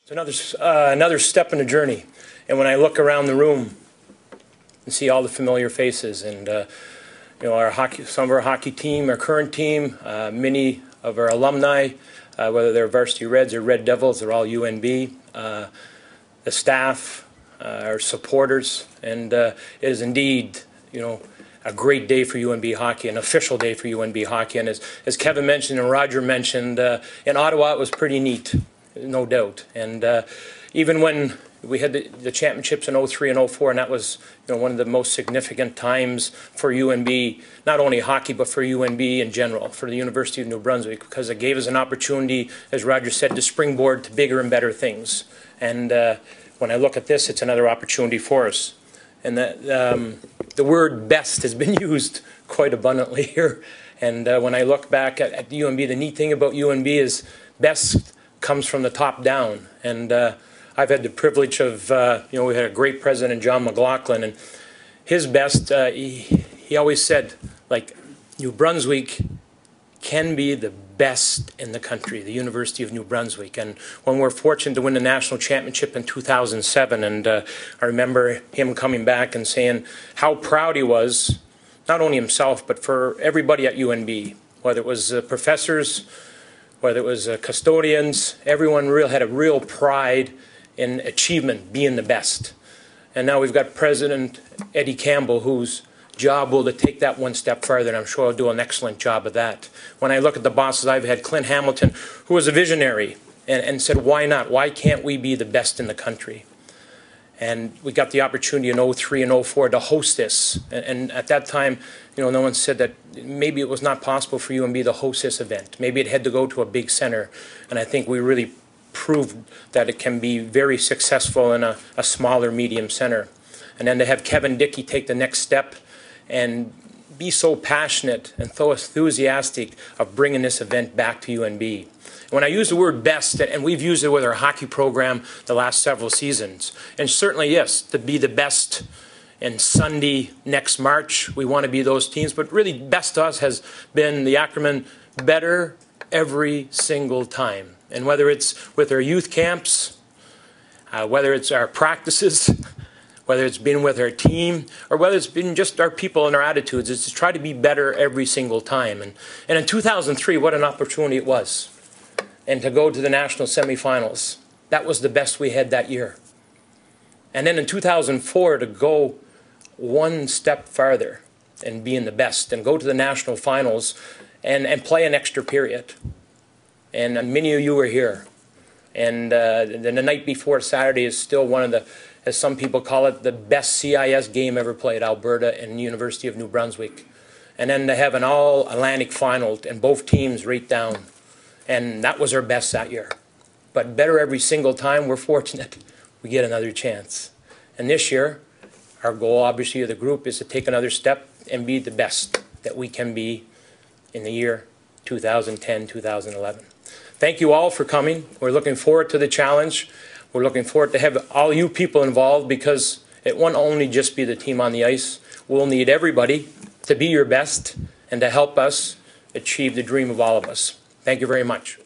It's another step in the journey. And when I look around the room and see all the familiar faces and some of our hockey team, our current team, many of our alumni, whether they're Varsity Reds or Red Devils, they're all UNB. The staff, our supporters, and it is indeed, a great day for UNB hockey, an official day for UNB hockey. And as Kevin mentioned and Roger mentioned, in Ottawa it was pretty neat, no doubt. And even when we had the championships in 03 and 04, and that was one of the most significant times for UNB, not only hockey, but for UNB in general, for the University of New Brunswick, because it gave us an opportunity, as Roger said, to springboard to bigger and better things. And when I look at this, it's another opportunity for us. And the word best has been used quite abundantly here. And when I look back at UNB, the neat thing about UNB is best comes from the top down. And I've had the privilege of, we had a great president, John McLaughlin, and his best, he always said, like, New Brunswick can be the best in the country, the University of New Brunswick. And when we're fortunate to win the national championship in 2007, and I remember him coming back and saying how proud he was, not only himself, but for everybody at UNB, whether it was professors, whether it was custodians, everyone had a real pride in achievement, being the best. And now we've got President Eddie Campbell, whose job will to take that one step further, and I'm sure he'll do an excellent job of that. When I look at the bosses I've had, Clint Hamilton, who was a visionary, and said, why not? Why can't we be the best in the country? And we got the opportunity in 03 and 04 to host this. And at that time, no one said that maybe it was not possible for UNB to host this event. Maybe it had to go to a big center. And I think we really proved that it can be very successful in a smaller, medium center. And then to have Kevin Dickey take the next step and be so passionate and so enthusiastic of bringing this event back to UNB. When I use the word best, and we've used it with our hockey program the last several seasons, and certainly, yes, to be the best in Sunday next March, we want to be those teams, but really best to us has been the acronym better every single time. And whether it's with our youth camps, whether it's our practices, whether it's been with our team, or whether it's been just our people and our attitudes, is to try to be better every single time. And in 2003, what an opportunity it was. And to go to the national semifinals, that was the best we had that year. And then in 2004, to go one step farther and being the best, and go to the national finals and play an extra period. And many of you were here. And the night before Saturday is still one of the, as some people call it, the best CIS game ever played, Alberta and University of New Brunswick. And then to have an all-Atlantic final and both teams right down. And that was our best that year. But better every single time, we're fortunate we get another chance. And this year, our goal, obviously, of the group is to take another step and be the best that we can be in the year 2010, 2011. Thank you all for coming. We're looking forward to the challenge. We're looking forward to have all you people involved, because it won't only just be the team on the ice. We'll need everybody to be your best and to help us achieve the dream of all of us. Thank you very much.